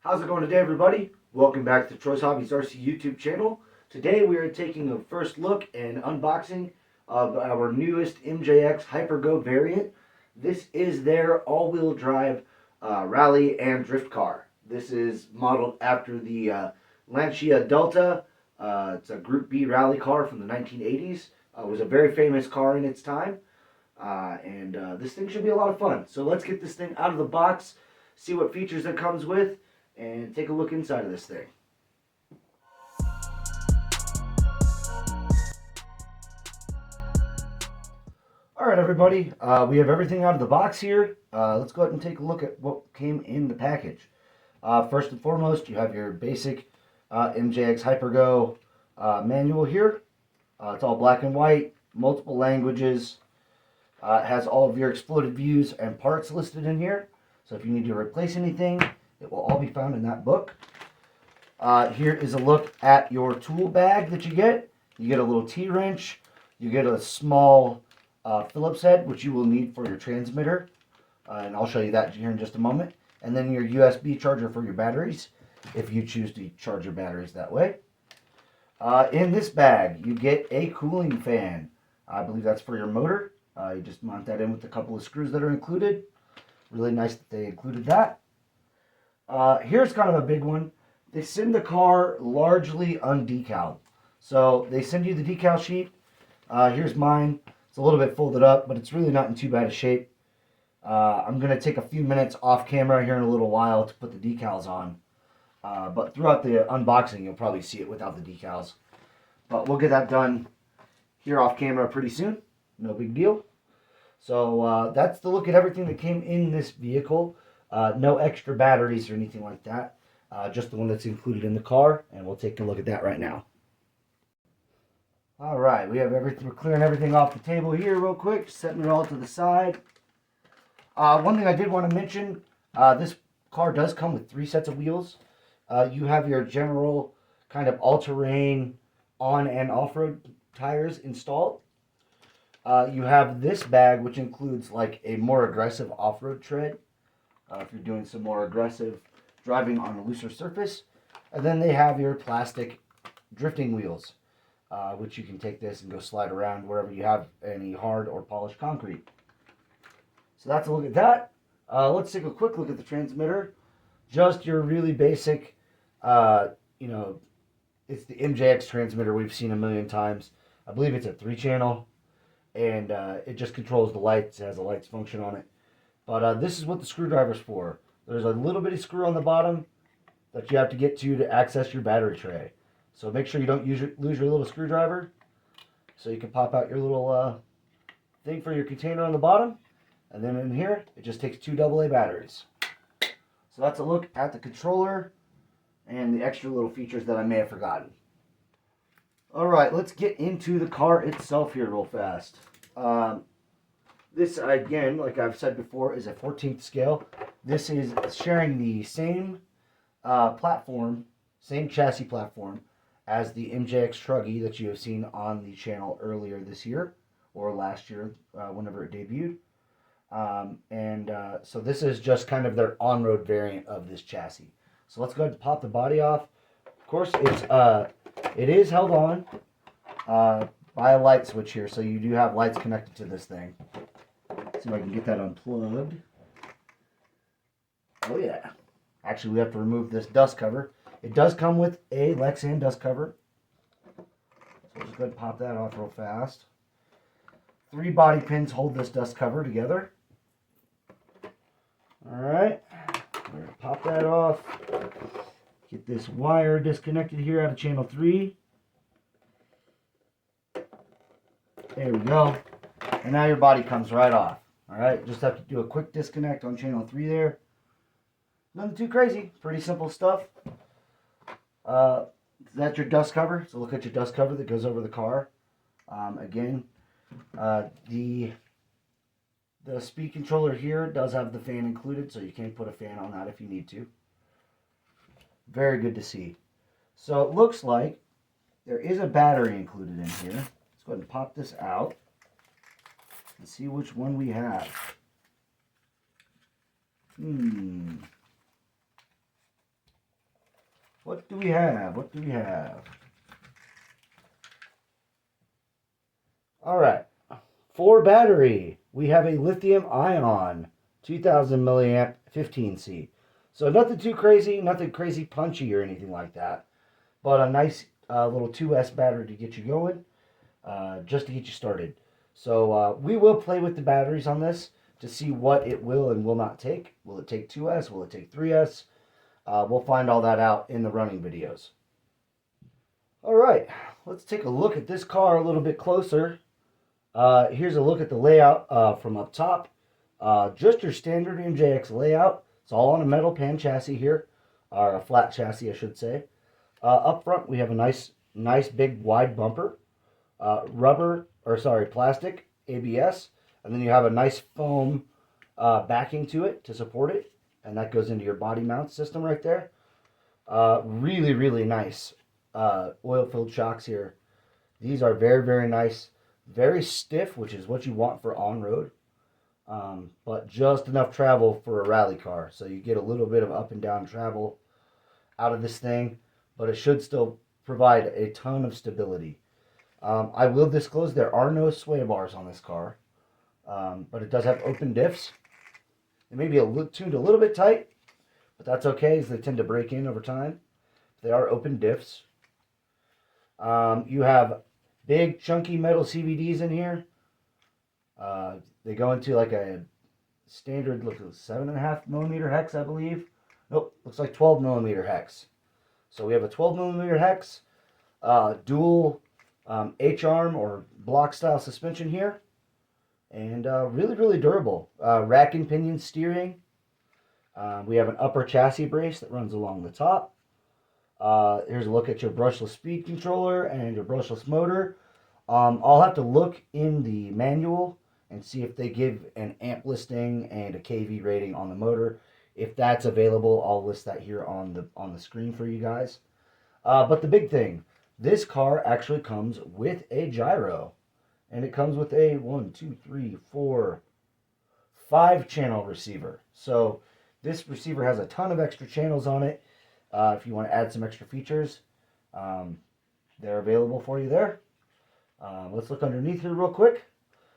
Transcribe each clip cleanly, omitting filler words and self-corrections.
How's it going today, everybody? Welcome back to Troy's Hobbies RC YouTube channel. Today we are taking a first look and unboxing of our newest MJX Hyper Go variant. This is their all-wheel drive rally and drift car. This is modeled after the Lancia Delta. It's a Group B rally car from the 1980s. It was a very famous car in its time. This thing should be a lot of fun. So let's get this thing out of the box, see what features it comes with, and take a look inside of this thing. Alright everybody, we have everything out of the box here. Let's go ahead and take a look at what came in the package. First and foremost, you have your basic MJX Hyper Go manual here. It's all black and white, multiple languages. It has all of your exploded views and parts listed in here. So if you need to replace anything, it will all be found in that book. Here is a look at your tool bag that you get. You get a little T-wrench. You get a small Phillips head, which you will need for your transmitter. And I'll show you that here in just a moment. And then your USB charger for your batteries, if you choose to charge your batteries that way. In this bag, you get a cooling fan. I believe that's for your motor. You just mount that in with a couple of screws that are included. Really nice that they included that. Here's kind of a big one. They send the car largely undecaled. So they send you the decal sheet. Here's mine. It's a little bit folded up, but it's really not in too bad a shape. I'm going to take a few minutes off camera here in a little while to put the decals on. But throughout the unboxing, you'll probably see it without the decals. But we'll get that done here off camera pretty soon. No big deal. So that's the look at everything that came in this vehicle. No extra batteries or anything like that. Just the one that's included in the car, and we'll take a look at that right now. All right, we have everything. We're clearing everything off the table here real quick, setting it all to the side. One thing I did want to mention: this car does come with 3 sets of wheels. You have your general kind of all-terrain on and off-road tires installed. You have this bag, which includes like a more aggressive off-road tread. If you're doing some more aggressive driving on a looser surface. And then they have your plastic drifting wheels, which you can take this and go slide around wherever you have any hard or polished concrete. So that's a look at that. Let's take a quick look at the transmitter. Just your really basic, it's the MJX transmitter we've seen a million times. I believe it's a 3-channel, and it just controls the lights. It has a lights function on it. But this is what the screwdriver's for. There's a little bitty screw on the bottom that you have to get to access your battery tray. So make sure you don't lose your little screwdriver. So you can pop out your little thing for your container on the bottom. And then in here, it just takes 2 AA batteries. So that's a look at the controller and the extra little features that I may have forgotten. Alright, let's get into the car itself here real fast. This, again, like I've said before, is a 14th scale. This is sharing the same platform, same chassis platform, as the MJX Truggy that you have seen on the channel earlier this year, or last year, whenever it debuted. So this is just kind of their on-road variant of this chassis. So let's go ahead and pop the body off. Of course, it is held on by a light switch here, so you do have lights connected to this thing. See if I can get that unplugged. Oh yeah. Actually, we have to remove this dust cover. It does come with a Lexan dust cover. So we'll just go ahead and pop that off real fast. 3 body pins hold this dust cover together. Alright. We're going to pop that off. Get this wire disconnected here out of channel 3. There we go. And now your body comes right off. Alright, just have to do a quick disconnect on channel 3 there. Nothing too crazy. Pretty simple stuff. That's your dust cover. So look at your dust cover that goes over the car. Again, the speed controller here does have the fan included, so you can put a fan on that if you need to. Very good to see. So it looks like there is a battery included in here. Let's go ahead and pop this out and see which one we have. What do we have? What do we have? All right. For battery, we have a lithium ion 2000 milliamp 15C. So nothing too crazy, nothing crazy punchy or anything like that. But a nice little 2S battery to get you going, just to get you started. So we will play with the batteries on this to see what it will and will not take. Will it take 2S? Will it take 3S? We'll find all that out in the running videos. All right, let's take a look at this car a little bit closer. Here's a look at the layout from up top. Just your standard MJX layout. It's all on a metal pan chassis here, or a flat chassis, I should say. Up front, we have a nice big wide bumper, plastic ABS, and then you have a nice foam backing to it to support it, and that goes into your body mount system right there. Really, really nice oil-filled shocks here. These are very, very nice, very stiff, which is what you want for on-road, but just enough travel for a rally car. So you get a little bit of up and down travel out of this thing, but it should still provide a ton of stability. I will disclose there are no sway bars on this car, but it does have open diffs. They may be tuned a little bit tight, but that's okay as they tend to break in over time. They are open diffs. You have big chunky metal CVDs in here. They go into like a standard, look, 7.5 millimeter hex, I believe. Nope, looks like 12 millimeter hex. So we have a 12 millimeter hex, dual H-arm or block style suspension here, and really, really durable. Rack and pinion steering. We have an upper chassis brace that runs along the top. Here's a look at your brushless speed controller and your brushless motor. I'll have to look in the manual and see if they give an amp listing and a kV rating on the motor. If that's available, I'll list that here on the screen for you guys. But the big thing, this car actually comes with a gyro, and it comes with a 5-channel receiver. So this receiver has a ton of extra channels on it. If you want to add some extra features, they're available for you there. Let's look underneath here real quick.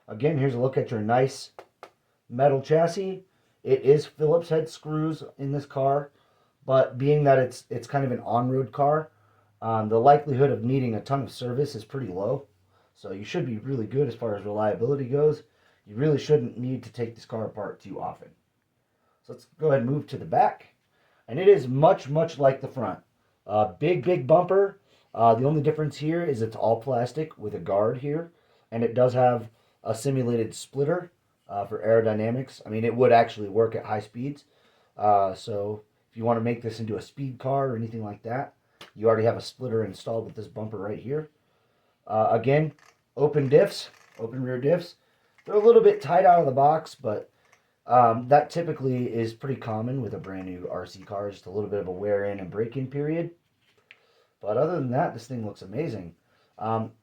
Again, here's a look at your nice metal chassis. It is Phillips head screws in this car, but being that it's kind of an on-road car, the likelihood of needing a ton of service is pretty low. So you should be really good as far as reliability goes. You really shouldn't need to take this car apart too often. So let's go ahead and move to the back. And it is much, much like the front. Big bumper. The only difference here is it's all plastic with a guard here. And it does have a simulated splitter for aerodynamics. I mean, it would actually work at high speeds. So if you want to make this into a speed car or anything like that, you already have a splitter installed with this bumper right here. Again, open diffs, open rear diffs. They're a little bit tight out of the box, but that typically is pretty common with a brand new RC car, just a little bit of a wear in and break in period. But other than that, this thing looks amazing.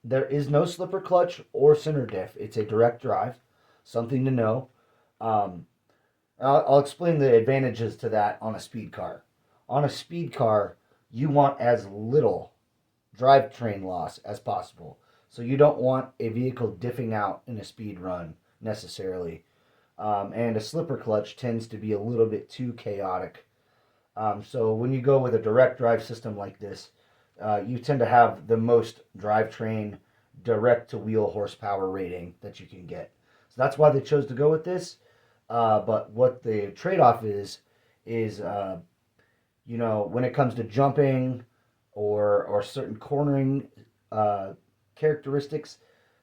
There is no slipper clutch or center diff. It's a direct drive, something to know. I'll explain the advantages to that on a speed car. On a speed car, you want as little drivetrain loss as possible. So you don't want a vehicle diffing out in a speed run necessarily. And a slipper clutch tends to be a little bit too chaotic. So when you go with a direct drive system like this, you tend to have the most drivetrain direct to wheel horsepower rating that you can get. So that's why they chose to go with this. But what the trade-off is you know, when it comes to jumping or certain cornering characteristics,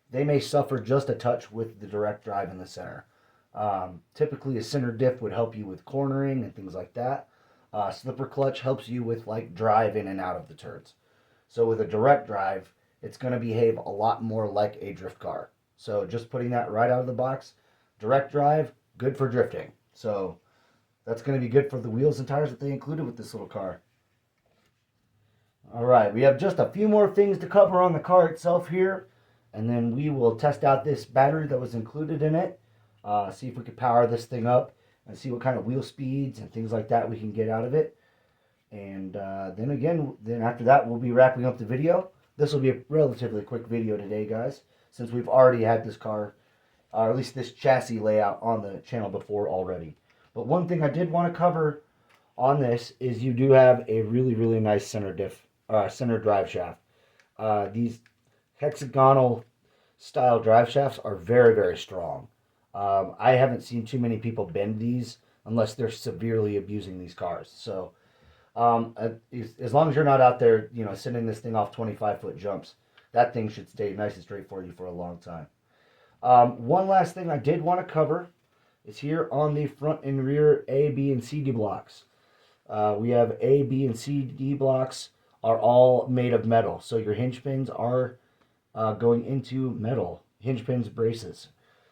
they may suffer just a touch with the direct drive in the center. Typically a center diff would help you with cornering and things like that. Slipper clutch helps you with like drive in and out of the turns. So with a direct drive, it's going to behave a lot more like a drift car. So just putting that right out of the box, direct drive, good for drifting. So that's going to be good for the wheels and tires that they included with this little car. All right, we have just a few more things to cover on the car itself here, and then we will test out this battery that was included in it, see if we can power this thing up, and see what kind of wheel speeds and things like that we can get out of it. And then after that, we'll be wrapping up the video. This will be a relatively quick video today, guys, since we've already had this car, or at least this chassis layout on the channel before already. But one thing I did want to cover on this is you do have a really, really nice center drive shaft. These hexagonal style drive shafts are very, very strong. I haven't seen too many people bend these unless they're severely abusing these cars. So as long as you're not out there, sending this thing off 25-foot jumps, that thing should stay nice and straight for you for a long time. One last thing I did want to cover is here on the front and rear A, B, and C D blocks. We have A, B, and C D blocks are all made of metal. So your hinge pins are going into metal. Hinge pins, braces.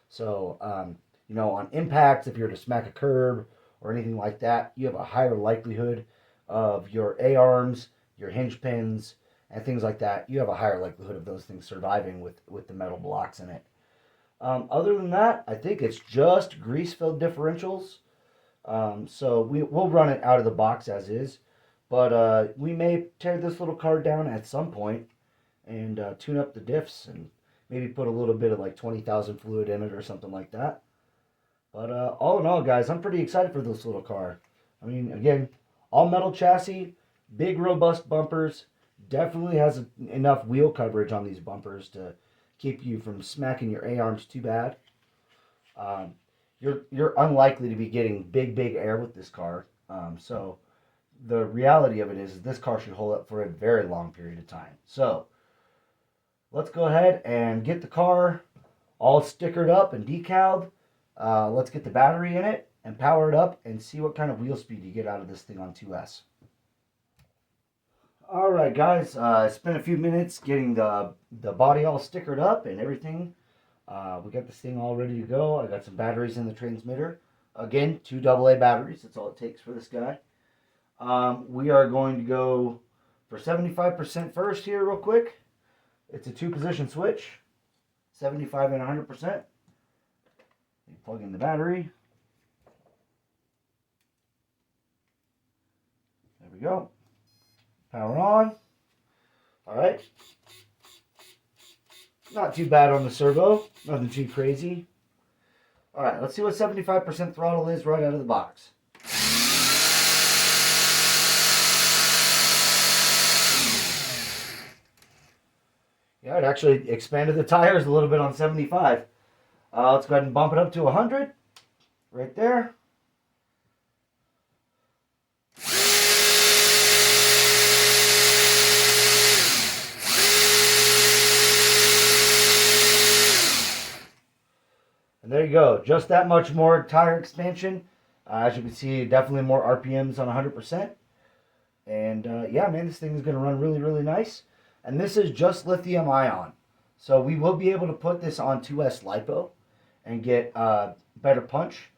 So, on impact, if you're to smack a curb or anything like that, you have a higher likelihood of your A-arms, your hinge pins, and things like that. You have a higher likelihood of those things surviving with the metal blocks in it. Other than that, I think it's just grease-filled differentials. So we'll run it out of the box as is. But we may tear this little car down at some point and tune up the diffs and maybe put a little bit of like 20,000 fluid in it or something like that. But all in all, guys, I'm pretty excited for this little car. I mean, again, all metal chassis, big robust bumpers, definitely has enough wheel coverage on these bumpers to keep you from smacking your A-arms too bad. You're unlikely to be getting big air with this car. So the reality of it is this car should hold up for a very long period of time. So let's go ahead and get the car all stickered up and decaled. Let's get the battery in it and power it up and see what kind of wheel speed you get out of this thing on 2S. Alright guys, it's been a few minutes getting the body all stickered up and everything. We got this thing all ready to go. I got some batteries in the transmitter. Again, 2 AA batteries. That's all it takes for this guy. We are going to go for 75% first here real quick. It's a 2-position switch, 75 and 100%. You plug in the battery. There we go. Power on. All right. Not too bad on the servo. Nothing too crazy. All right, let's see what 75% throttle is right out of the box. Yeah, it actually expanded the tires a little bit on 75. Let's go ahead and bump it up to 100. Right there. And there you go. Just that much more tire expansion. As you can see, definitely more RPMs on 100%. And yeah, man, this thing is going to run really, really nice. And this is just lithium ion. So we will be able to put this on 2S LiPo and get better punch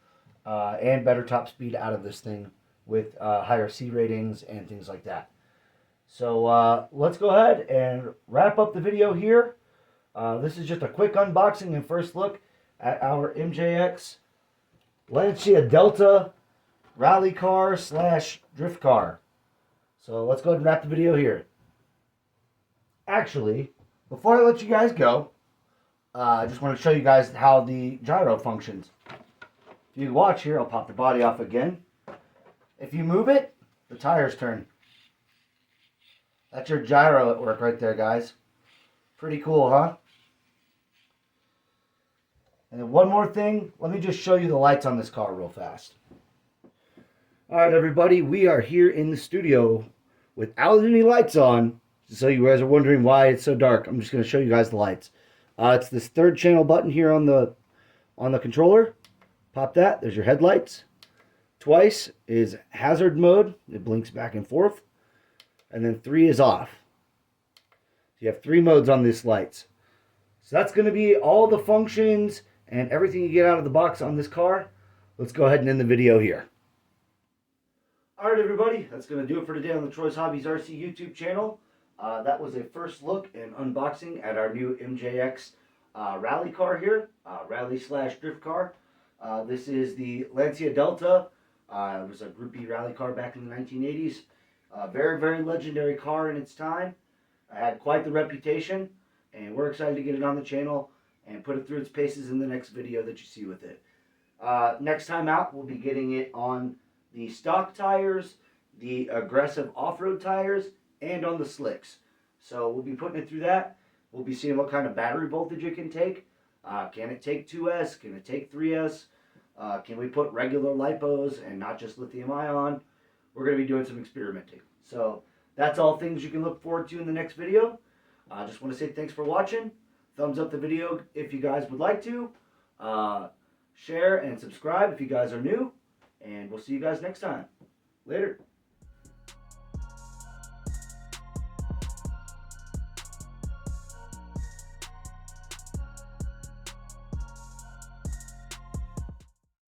and better top speed out of this thing with higher C ratings and things like that. So let's go ahead and wrap up the video here. This is just a quick unboxing and first look at our MJX Lancia Delta rally car / drift car. So let's go ahead and wrap the video here. Actually, before I let you guys go, I just want to show you guys how the gyro functions. If you watch here, I'll pop the body off again. If you move it, the tires turn. That's your gyro at work right there, guys. Pretty cool, huh? And then one more thing, let me just show you the lights on this car real fast. Alright everybody, we are here in the studio without any lights on. So you guys are wondering why it's so dark. I'm just going to show you guys the lights. It's this 3rd channel button here on the controller. Pop that, there's your headlights. Twice is hazard mode, it blinks back and forth. And then 3 is off. So you have 3 modes on these lights. So that's going to be all the functions and everything you get out of the box on this car. Let's go ahead and end the video here. Alright everybody, that's going to do it for today on the Troy's Hobbies RC YouTube channel. That was a first look and unboxing at our new MJX rally car here, rally / drift car. This is the Lancia Delta. It was a Group B rally car back in the 1980s. Very, very legendary car in its time. It had quite the reputation, and we're excited to get it on the channel and put it through its paces in the next video that you see with it. Next time out, we'll be getting it on the stock tires, the aggressive off-road tires, and on the slicks. So we'll be putting it through that. We'll be seeing what kind of battery voltage it can take. Can it take 2S? Can it take 3S? Can we put regular LiPos and not just lithium ion? We're going to be doing some experimenting. So that's all things you can look forward to in the next video. I just want to say thanks for watching. Thumbs up the video if you guys would like to. Share and subscribe if you guys are new. And we'll see you guys next time. Later.